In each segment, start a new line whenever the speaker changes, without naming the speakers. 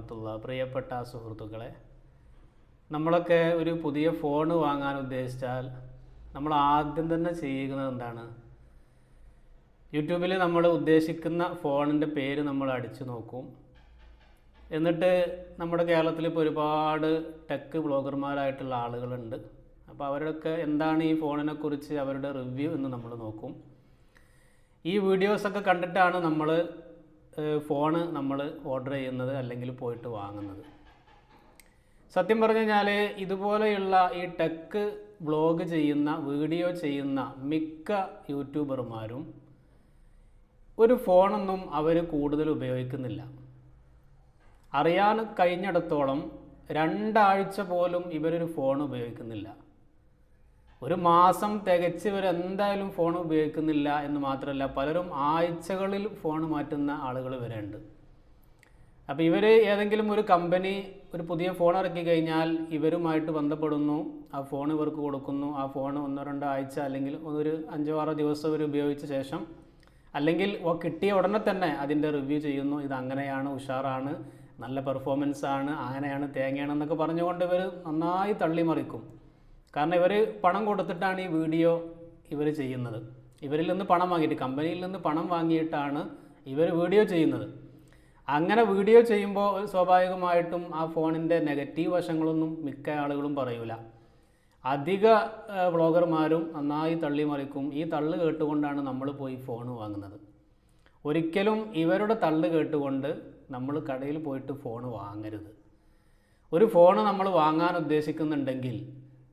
വറഹ്മത്തുള്ളാ. പ്രിയപ്പെട്ട സുഹൃത്തുക്കളെ, നമ്മളൊക്കെ ഒരു പുതിയ ഫോൺ വാങ്ങാൻ ഉദ്ദേശിച്ചാൽ നമ്മൾ ആദ്യം തന്നെ ചെയ്യുന്നത് എന്താണ്? യൂട്യൂബിൽ നമ്മൾ ഉദ്ദേശിക്കുന്ന ഫോണിൻ്റെ പേര് നമ്മൾ അടിച്ചു നോക്കും. എന്നിട്ട് നമ്മുടെ കേരളത്തിൽ ഇപ്പോൾ ഒരുപാട് ടെക് ബ്ലോഗർമാരായിട്ടുള്ള ആളുകളുണ്ട്. അപ്പോൾ അവരൊക്കെ എന്താണ് ഈ ഫോണിനെക്കുറിച്ച് അവരുടെ റിവ്യൂ എന്ന് നമ്മൾ നോക്കും. ഈ വീഡിയോസൊക്കെ കണ്ടിട്ടാണ് നമ്മൾ ഫോണ് നമ്മൾ ഓർഡർ ചെയ്യുന്നത് അല്ലെങ്കിൽ പോയിട്ട് വാങ്ങുന്നത്. സത്യം പറഞ്ഞു കഴിഞ്ഞാൽ ഇതുപോലെയുള്ള ഈ ടെക് വ്ളോഗ് ചെയ്യുന്ന വീഡിയോ ചെയ്യുന്ന മിക്ക യൂട്യൂബർമാരും ഒരു ഫോണൊന്നും അവർ കൂടുതൽ ഉപയോഗിക്കുന്നില്ല. അറിയാൻ കഴിഞ്ഞിടത്തോളം 2 ആഴ്ച പോലും ഇവരൊരു ഫോൺ ഉപയോഗിക്കുന്നില്ല. ഒരു മാസം തികച്ച് ഇവരെന്തായാലും ഫോൺ ഉപയോഗിക്കുന്നില്ല എന്ന് മാത്രമല്ല, പലരും ആഴ്ചകളിൽ ഫോൺ മാറ്റുന്ന ആളുകൾ വരെ ഉണ്ട്. അപ്പോൾ ഇവർ ഏതെങ്കിലും ഒരു കമ്പനി ഒരു പുതിയ ഫോൺ ഇറക്കി കഴിഞ്ഞാൽ ഇവരുമായിട്ട് ബന്ധപ്പെടുന്നു, ആ ഫോൺ ഇവർക്ക് കൊടുക്കുന്നു. ആ ഫോൺ 1-2 ആഴ്ച അല്ലെങ്കിൽ ഒരു 5-6 ദിവസം ഇവർ ഉപയോഗിച്ച ശേഷം അല്ലെങ്കിൽ കിട്ടിയ ഉടനെ തന്നെ അതിൻ്റെ റിവ്യൂ ചെയ്യുന്നു. ഇത് അങ്ങനെയാണ്, ഉഷാറാണ്, നല്ല പെർഫോമൻസ് ആണ്, അങ്ങനെയാണ്, തേങ്ങയാണെന്നൊക്കെ പറഞ്ഞുകൊണ്ട് ഇവർ നന്നായി തള്ളിമറിക്കും. കാരണം ഇവർ പണം കൊടുത്തിട്ടാണ് ഈ വീഡിയോ ഇവർ ചെയ്യുന്നത്. ഇവരിൽ നിന്ന് പണം വാങ്ങിയിട്ട്, കമ്പനിയിൽ നിന്ന് പണം വാങ്ങിയിട്ടാണ് ഇവർ വീഡിയോ ചെയ്യുന്നത്. അങ്ങനെ വീഡിയോ ചെയ്യുമ്പോൾ സ്വാഭാവികമായിട്ടും ആ ഫോണിൻ്റെ നെഗറ്റീവ് വശങ്ങളൊന്നും മിക്ക ആളുകളും പറയൂല. അധിക വ്ളോഗർമാരും നന്നായി തള്ളിമറിക്കും. ഈ തള്ളു കേട്ടുകൊണ്ടാണ് നമ്മൾ പോയി ഫോൺ വാങ്ങുന്നത്. ഒരിക്കലും ഇവരുടെ തള്ളു കേട്ടുകൊണ്ട് നമ്മൾ കടയിൽ പോയിട്ട് ഫോൺ വാങ്ങരുത്. ഒരു ഫോൺ നമ്മൾ വാങ്ങാൻ ഉദ്ദേശിക്കുന്നുണ്ടെങ്കിൽ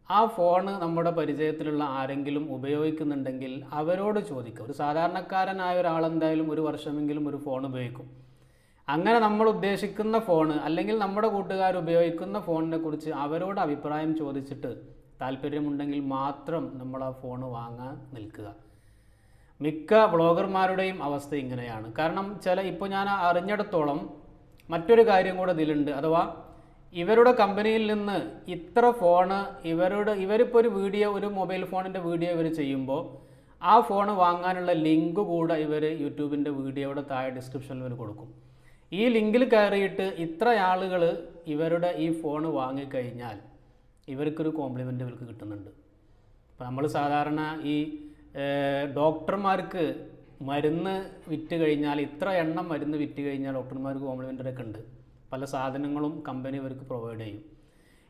ആ ഫോൺ നമ്മുടെ പരിചയത്തിലുള്ള ആരെങ്കിലും ഉപയോഗിക്കുന്നുണ്ടെങ്കിൽ അവരോട് ചോദിക്കുക. ഒരു സാധാരണക്കാരനായ ഒരാളെന്തായാലും 1 വർഷമെങ്കിലും ഒരു ഫോൺ ഉപയോഗിക്കും. അങ്ങനെ നമ്മൾ ഉദ്ദേശിക്കുന്ന ഫോണ് അല്ലെങ്കിൽ നമ്മുടെ കൂട്ടുകാർ ഉപയോഗിക്കുന്ന ഫോണിനെ കുറിച്ച് അവരോട് അഭിപ്രായം ചോദിച്ചിട്ട് താല്പര്യമുണ്ടെങ്കിൽ മാത്രം നമ്മൾ ആ ഫോൺ വാങ്ങാൻ നിൽക്കുക. മിക്ക വ്ളോഗർമാരുടെയും അവസ്ഥ ഇങ്ങനെയാണ്. കാരണം ഇപ്പോൾ ഞാൻ അറിഞ്ഞിടത്തോളം മറ്റൊരു കാര്യം കൂടെ ഇതിലുണ്ട്. അഥവാ ഇവരുടെ കമ്പനിയിൽ നിന്ന് ഇത്ര ഫോണ് ഇവരിപ്പോൾ ഒരു വീഡിയോ, ഒരു മൊബൈൽ ഫോണിൻ്റെ വീഡിയോ ഇവർ ചെയ്യുമ്പോൾ ആ ഫോൺ വാങ്ങാനുള്ള ലിങ്ക് കൂടെ ഇവർ യൂട്യൂബിൻ്റെ വീഡിയോയുടെ താഴെ ഡിസ്ക്രിപ്ഷനിൽ ഇവർ കൊടുക്കും. ഈ ലിങ്കിൽ കയറിയിട്ട് ഇത്ര ആളുകൾ ഇവരുടെ ഈ ഫോൺ വാങ്ങിക്കഴിഞ്ഞാൽ ഇവർക്കൊരു കോംപ്ലിമെൻ്റ് ഇവർക്ക് കിട്ടുന്നുണ്ട്. അപ്പോൾ നമ്മൾ സാധാരണ ഈ ഡോക്ടർമാർക്ക് മരുന്ന് വിറ്റ് കഴിഞ്ഞാൽ ഇത്ര എണ്ണം മരുന്ന് വിറ്റ് കഴിഞ്ഞാൽ ഡോക്ടർമാർക്ക് കോംപ്ലിമെൻ്ററിയൊക്കെ ഉണ്ട്. പല സാധനങ്ങളും കമ്പനി ഇവർക്ക് പ്രൊവൈഡ് ചെയ്യും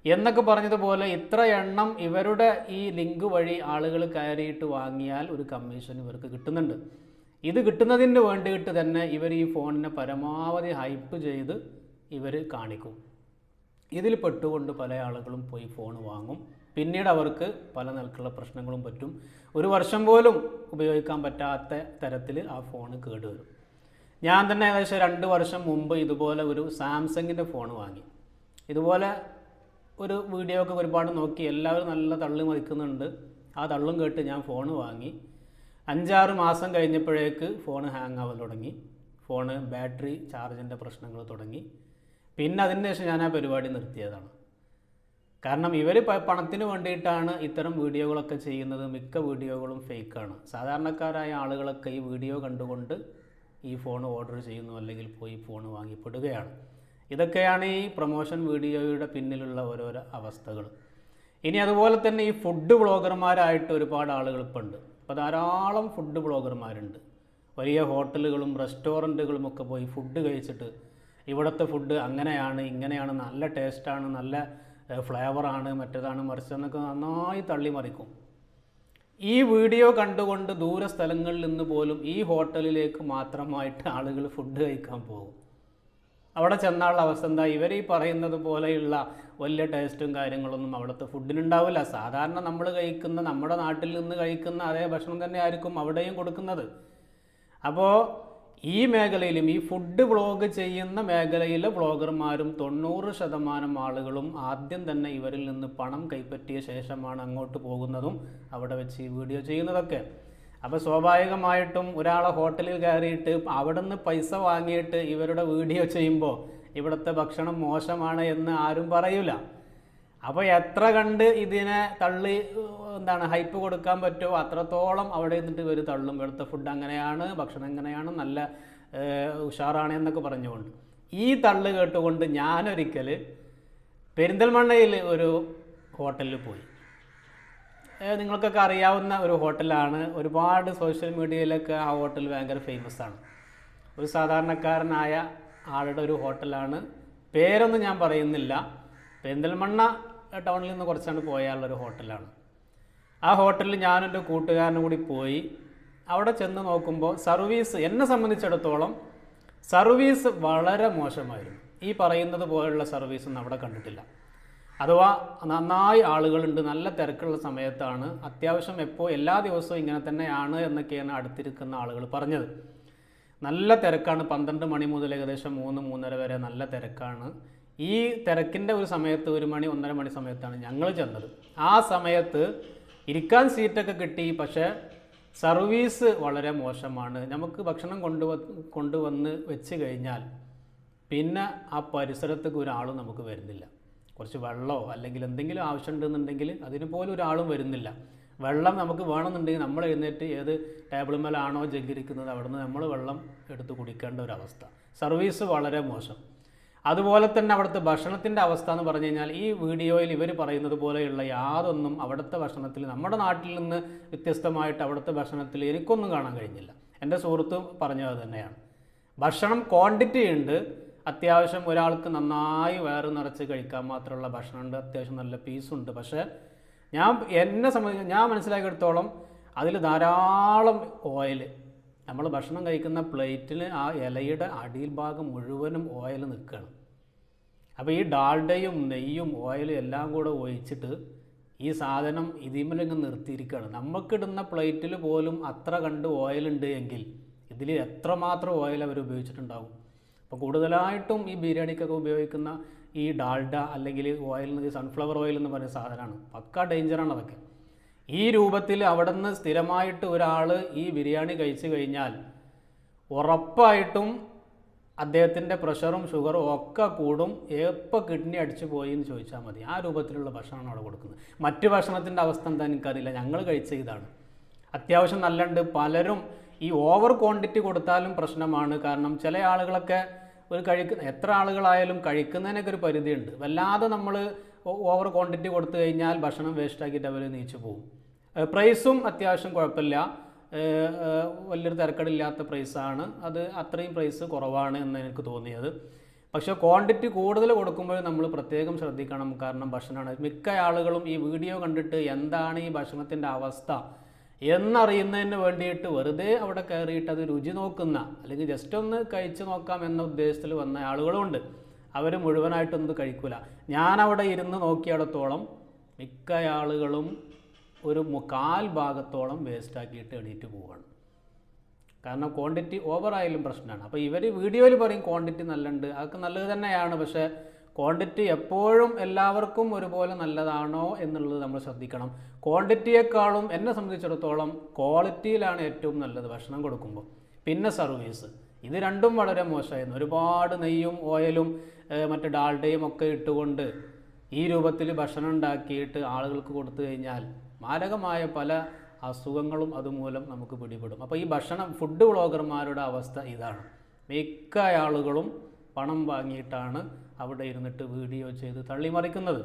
എന്നൊക്കെ പറഞ്ഞതുപോലെ ഇത്ര എണ്ണം ഇവരുടെ ഈ ലിങ്ക് വഴി ആളുകൾ കയറിയിട്ട് വാങ്ങിയാൽ ഒരു കമ്മീഷൻ ഇവർക്ക് കിട്ടുന്നുണ്ട്. ഇത് കിട്ടുന്നതിന് വേണ്ടിയിട്ട് തന്നെ ഇവർ ഈ ഫോണിനെ പരമാവധി ഹൈപ്പ് ചെയ്ത് ഇവർ കാണിക്കും. ഇതിൽ പെട്ടുകൊണ്ട് പല ആളുകളും പോയി ഫോൺ വാങ്ങും. പിന്നീട് അവർക്ക് പല നിലക്കുള്ള പ്രശ്നങ്ങളും പറ്റും. 1 വർഷം പോലും ഉപയോഗിക്കാൻ പറ്റാത്ത തരത്തിൽ ആ ഫോൺ കേടുവരും. ഞാൻ തന്നെ ഏകദേശം 2 വർഷം മുമ്പ് ഇതുപോലെ ഒരു സാംസങ്ങിൻ്റെ ഫോൺ വാങ്ങി. ഇതുപോലെ ഒരു വീഡിയോ ഒക്കെ ഒരുപാട് നോക്കി, എല്ലാവരും നല്ല തള്ളി മറിക്കുന്നുണ്ട്. ആ തള്ളും കേട്ട് ഞാൻ ഫോൺ വാങ്ങി. 5-6 മാസം കഴിഞ്ഞപ്പോഴേക്ക് ഫോൺ ഹാങ് ആവാൻ തുടങ്ങി. ഫോണ് ബാറ്ററി ചാർജിൻ്റെ പ്രശ്നങ്ങൾ തുടങ്ങി. പിന്നെ അതിന് ശേഷം ഞാൻ ആ പരിപാടി നിർത്തിയതാണ്. കാരണം ഇവർ പണത്തിന് വേണ്ടിയിട്ടാണ് ഇത്തരം വീഡിയോകളൊക്കെ ചെയ്യുന്നത്. മിക്ക വീഡിയോകളും ഫേക്കാണ്. സാധാരണക്കാരായ ആളുകളൊക്കെ ഈ വീഡിയോ കണ്ടുകൊണ്ട് ഈ ഫോൺ ഓർഡർ ചെയ്യുന്നു അല്ലെങ്കിൽ പോയി ഫോൺ വാങ്ങിപ്പെടുകയാണ്. ഇതൊക്കെയാണ് ഈ പ്രൊമോഷൻ വീഡിയോയുടെ പിന്നിലുള്ള ഓരോരോ അവസ്ഥകൾ. ഇനി അതുപോലെ തന്നെ ഈ ഫുഡ് വ്ളോഗർമാരായിട്ട് ഒരുപാട് ആളുകൾ ഇപ്പോൾ ഉണ്ട്. അപ്പോൾ ധാരാളം ഫുഡ് വ്ളോഗർമാരുണ്ട്. വലിയ ഹോട്ടലുകളും റെസ്റ്റോറൻറ്റുകളും ഒക്കെ പോയി ഫുഡ് കഴിച്ചിട്ട് ഇവിടുത്തെ ഫുഡ് അങ്ങനെയാണ്, ഇങ്ങനെയാണ്, നല്ല ടേസ്റ്റാണ്, നല്ല ഫ്ലേവറാണ്, മറ്റേതാണ്, മറിച്ചതെന്നൊക്കെ നന്നായി തള്ളിമറിക്കും. ഈ വീഡിയോ കണ്ടുകൊണ്ട് ദൂര സ്ഥലങ്ങളിൽ നിന്ന് പോലും ഈ ഹോട്ടലിലേക്ക് മാത്രമായിട്ട് ആളുകൾ ഫുഡ് കഴിക്കാൻ പോകും. അവിടെ ചെന്നുള്ള അവസ്ഥ എന്താ? ഇവർ ഈ പറയുന്നത് പോലെയുള്ള വലിയ ടേസ്റ്റും കാര്യങ്ങളൊന്നും അവിടുത്തെ ഫുഡിനുണ്ടാവില്ല. സാധാരണ നമ്മൾ കഴിക്കുന്ന, നമ്മുടെ നാട്ടിൽ നിന്ന് കഴിക്കുന്ന അതേ ഭക്ഷണം തന്നെ ആയിരിക്കും അവിടെയും കൊടുക്കുന്നത്. അപ്പോൾ ഈ മേഖലയിലും ഈ ഫുഡ് വ്ളോഗ് ചെയ്യുന്ന മേഖലയിലെ വ്ളോഗർമാരും 90% ആളുകളും ആദ്യം തന്നെ ഇവരിൽ നിന്ന് പണം കൈപ്പറ്റിയ ശേഷമാണ് അങ്ങോട്ട് പോകുന്നതും അവിടെ വെച്ച് ഈ വീഡിയോ ചെയ്യുന്നതൊക്കെ. അപ്പോൾ സ്വാഭാവികമായിട്ടും ഒരാളെ ഹോട്ടലിൽ കയറിയിട്ട് അവിടെ നിന്ന് പൈസ വാങ്ങിയിട്ട് ഇവരുടെ വീഡിയോ ചെയ്യുമ്പോൾ ഇവിടുത്തെ ഭക്ഷണം മോശമാണ് എന്ന് ആരും പറയൂല. അപ്പോൾ എത്ര കണ്ട് ഇതിനെ തള്ളി ഹൈപ്പ് കൊടുക്കാൻ പറ്റുമോ അത്രത്തോളം അവിടെ നിന്നിട്ട് ഇവർ തള്ളും. ഇവിടുത്തെ ഫുഡ് അങ്ങനെയാണ്, ഭക്ഷണം എങ്ങനെയാണ്, നല്ല ഉഷാറാണ് എന്നൊക്കെ പറഞ്ഞുകൊണ്ട്. ഈ തള്ള് കേട്ടുകൊണ്ട് ഞാനൊരിക്കൽ പെരിന്തൽമണ്ണയിൽ ഒരു ഹോട്ടലിൽ പോയി. നിങ്ങൾക്കൊക്കെ അറിയാവുന്ന ഒരു ഹോട്ടലാണ്. ഒരുപാട് സോഷ്യൽ മീഡിയയിലൊക്കെ ആ ഹോട്ടൽ ഭയങ്കര ഫേമസ് ആണ്. ഒരു സാധാരണക്കാരനായ ആളുടെ ഒരു ഹോട്ടലാണ്. പേരൊന്നും ഞാൻ പറയുന്നില്ല. പെരിന്തൽമണ്ണ ടൗണിൽ നിന്ന് കുറച്ചാണ് പോയാലുള്ളൊരു ഹോട്ടലാണ്. ആ ഹോട്ടലിൽ ഞാനെൻ്റെ കൂട്ടുകാരനും കൂടി പോയി. അവിടെ ചെന്ന് നോക്കുമ്പോൾ സർവീസ്, എന്നെ സംബന്ധിച്ചിടത്തോളം സർവീസ് വളരെ മോശമായിരുന്നു. ഈ പറയുന്നത് പോലുള്ള സർവീസൊന്നും അവിടെ കണ്ടിട്ടില്ല. അഥവാ നന്നായി ആളുകളുണ്ട്, നല്ല തിരക്കുള്ള സമയത്താണ്. അത്യാവശ്യം എല്ലാ ദിവസവും ഇങ്ങനെ തന്നെയാണ് എന്നൊക്കെയാണ് അടുത്തിരിക്കുന്ന ആളുകൾ പറഞ്ഞത്. നല്ല തിരക്കാണ്. 12 മണി മുതൽ ഏകദേശം 3-3:30 വരെ നല്ല തിരക്കാണ്. ഈ തിരക്കിൻ്റെ ഒരു സമയത്ത് 1 മണി 1:30 മണി സമയത്താണ് ഞങ്ങൾ ചെന്നത്. ആ സമയത്ത് ഇരിക്കാൻ സീറ്റൊക്കെ കിട്ടി, പക്ഷേ സർവീസ് വളരെ മോശമാണ്. നമുക്ക് ഭക്ഷണം കൊണ്ടുവന്ന് വെച്ച് കഴിഞ്ഞാൽ പിന്നെ ആ പരിസരത്തേക്ക് ഒരാളും നമുക്ക് വരുന്നില്ല. കുറച്ച് വെള്ളമോ അല്ലെങ്കിൽ എന്തെങ്കിലും ആവശ്യമുണ്ടെന്നുണ്ടെങ്കിൽ അതിന് പോലും ഒരാളും വരുന്നില്ല. വെള്ളം നമുക്ക് വേണമെന്നുണ്ടെങ്കിൽ നമ്മൾ എഴുന്നേറ്റ് ഏത് ടേബിൾ മേലാണോ ജഗ്ഗിരിക്കുന്നത് അവിടെ നിന്ന് നമ്മൾ വെള്ളം എടുത്ത് കുടിക്കേണ്ട ഒരവസ്ഥ. സർവീസ് വളരെ മോശം. അതുപോലെ തന്നെ അവിടുത്തെ ഭക്ഷണത്തിൻ്റെ അവസ്ഥ എന്ന് പറഞ്ഞു കഴിഞ്ഞാൽ ഈ വീഡിയോയിൽ ഇവർ പറയുന്നത് പോലെയുള്ള യാതൊന്നും അവിടുത്തെ ഭക്ഷണത്തിൽ, നമ്മുടെ നാട്ടിൽ നിന്ന് വ്യത്യസ്തമായിട്ട് അവിടുത്തെ ഭക്ഷണത്തിൽ എനിക്കൊന്നും കാണാൻ കഴിഞ്ഞില്ല. എൻ്റെ സുഹൃത്ത് പറഞ്ഞത് തന്നെയാണ്. ഭക്ഷണം ക്വാണ്ടിറ്റി ഉണ്ട്, അത്യാവശ്യം ഒരാൾക്ക് നന്നായി വയറ് നിറച്ച് കഴിക്കാൻ മാത്രമുള്ള ഭക്ഷണമുണ്ട്, അത്യാവശ്യം നല്ല പീസുണ്ട്. പക്ഷേ എന്നെ സംബന്ധിച്ച് ഞാൻ മനസ്സിലാക്കിയെടുത്തോളം അതിൽ ധാരാളം ഓയിൽ, നമ്മൾ ഭക്ഷണം കഴിക്കുന്ന പ്ലേറ്റിൽ ആ ഇലയുടെ അടിയിൽ ഭാഗം മുഴുവനും ഓയിൽ നിൽക്കുകയാണ്. അപ്പോൾ ഈ ഡാൽഡയും നെയ്യും ഓയിലും എല്ലാം കൂടെ ഒഴിച്ചിട്ട് ഈ സാധനം ഇതിമേലിങ്ങ് നിർത്തിയിരിക്കുകയാണ്. നമുക്കിടുന്ന പ്ലേറ്റിൽ പോലും അത്ര കണ്ട് ഓയിലുണ്ട് എങ്കിൽ ഇതിൽ എത്രമാത്രം ഓയിൽ അവർ ഉപയോഗിച്ചിട്ടുണ്ടാകും. അപ്പോൾ കൂടുതലായിട്ടും ഈ ബിരിയാണിക്കൊക്കെ ഉപയോഗിക്കുന്ന ഈ ഡാൽഡ അല്ലെങ്കിൽ ഓയിൽ, സൺഫ്ലവർ ഓയിൽ എന്ന് പറയുന്ന സാധനമാണ്. പക്ക ഡേഞ്ചറാണ് അതൊക്കെ. ഈ രൂപത്തിൽ അവിടെ നിന്ന് സ്ഥിരമായിട്ട് ഒരാൾ ഈ ബിരിയാണി കഴിച്ചു കഴിഞ്ഞാൽ ഉറപ്പായിട്ടും അദ്ദേഹത്തിൻ്റെ പ്രഷറും ഷുഗറും ഒക്കെ കൂടും. എപ്പോൾ കിഡ്നി അടിച്ചു പോയി എന്ന് ചോദിച്ചാൽ മതി. ആ രൂപത്തിലുള്ള ഭക്ഷണമാണ് അവിടെ കൊടുക്കുന്നത്. മറ്റ് ഭക്ഷണത്തിൻ്റെ അവസ്ഥ എന്താ എനിക്കറിയില്ല. ഞങ്ങൾ കഴിച്ച ഇതാണ്. അത്യാവശ്യം നല്ലുണ്ട്. പലരും ഈ ഓവർ ക്വാണ്ടിറ്റി കൊടുത്താലും പ്രശ്നമാണ്. കാരണം ചില ആളുകളൊക്കെ എത്ര ആളുകളായാലും കഴിക്കുന്നതിനൊക്കെ ഒരു പരിധിയുണ്ട്. വല്ലാതെ നമ്മൾ ഓവർ ക്വാണ്ടിറ്റി കൊടുത്തു കഴിഞ്ഞാൽ ഭക്ഷണം വേസ്റ്റാക്കിയിട്ട് അവർ നീച്ചു പോകും. പ്രൈസും അത്യാവശ്യം കുഴപ്പമില്ല, വലിയൊരു തിരക്കടില്ലാത്ത പ്രൈസാണ്. അത് അത്രയും പ്രൈസ് കുറവാണ് എന്ന് എനിക്ക് തോന്നിയത്. പക്ഷേ ക്വാണ്ടിറ്റി കൂടുതൽ കൊടുക്കുമ്പോൾ നമ്മൾ പ്രത്യേകം ശ്രദ്ധിക്കണം. കാരണം ഭക്ഷണമാണ്. മിക്ക ആളുകളും ഈ വീഡിയോ കണ്ടിട്ട് എന്താണ് ഈ ഭക്ഷണത്തിൻ്റെ അവസ്ഥ എന്നറിയുന്നതിന് വേണ്ടിയിട്ട് വെറുതെ അവിടെ കയറിയിട്ട് അത് രുചി നോക്കുന്ന, അല്ലെങ്കിൽ ജസ്റ്റ് ഒന്ന് കഴിച്ച് നോക്കാം എന്ന ഉദ്ദേശത്തിൽ വന്ന ആളുകളുമുണ്ട്. അവർ മുഴുവനായിട്ടൊന്നും കഴിക്കില്ല. ഞാനവിടെ ഇരുന്ന് നോക്കിയിടത്തോളം മിക്ക ആളുകളും ഒരു 1/4 ഭാഗത്തോളം വേസ്റ്റാക്കിയിട്ട് എണീറ്റ് പോവുകയാണ്. കാരണം ക്വാണ്ടിറ്റി ഓവറായാലും പ്രശ്നമാണ്. അപ്പോൾ ഇവർ വീഡിയോയിൽ പറയും ക്വാണ്ടിറ്റി നല്ലുണ്ട്, അതൊക്കെ നല്ലത് തന്നെയാണ്. പക്ഷേ ക്വാണ്ടിറ്റി എപ്പോഴും എല്ലാവർക്കും ഒരുപോലെ നല്ലതാണോ എന്നുള്ളത് നമ്മൾ ശ്രദ്ധിക്കണം. ക്വാണ്ടിറ്റിയേക്കാളും എന്നെ സംബന്ധിച്ചിടത്തോളം ക്വാളിറ്റിയിലാണ് ഏറ്റവും നല്ലത് ഭക്ഷണം കൊടുക്കുമ്പോൾ. പിന്നെ സർവീസ്, ഇത് രണ്ടും വളരെ മോശമായിരുന്നു. ഒരുപാട് നെയ്യും ഓയിലും മറ്റ് ഡാൽഡയും ഒക്കെ ഇട്ടുകൊണ്ട് ഈ രൂപത്തിൽ ഭക്ഷണം ഉണ്ടാക്കിയിട്ട് ആളുകൾക്ക് കൊടുത്തു കഴിഞ്ഞാൽ മാരകമായ പല അസുഖങ്ങളും അതുമൂലം നമുക്ക് പിടിപെടും. അപ്പോൾ ഈ ഫുഡ് വ്ളോഗർമാരുടെ അവസ്ഥ ഇതാണ്. മിക്ക ആളുകളും പണം വാങ്ങിയിട്ടാണ് അവിടെ ഇരുന്നിട്ട് വീഡിയോ ചെയ്ത് തള്ളിമറിക്കുന്നത്.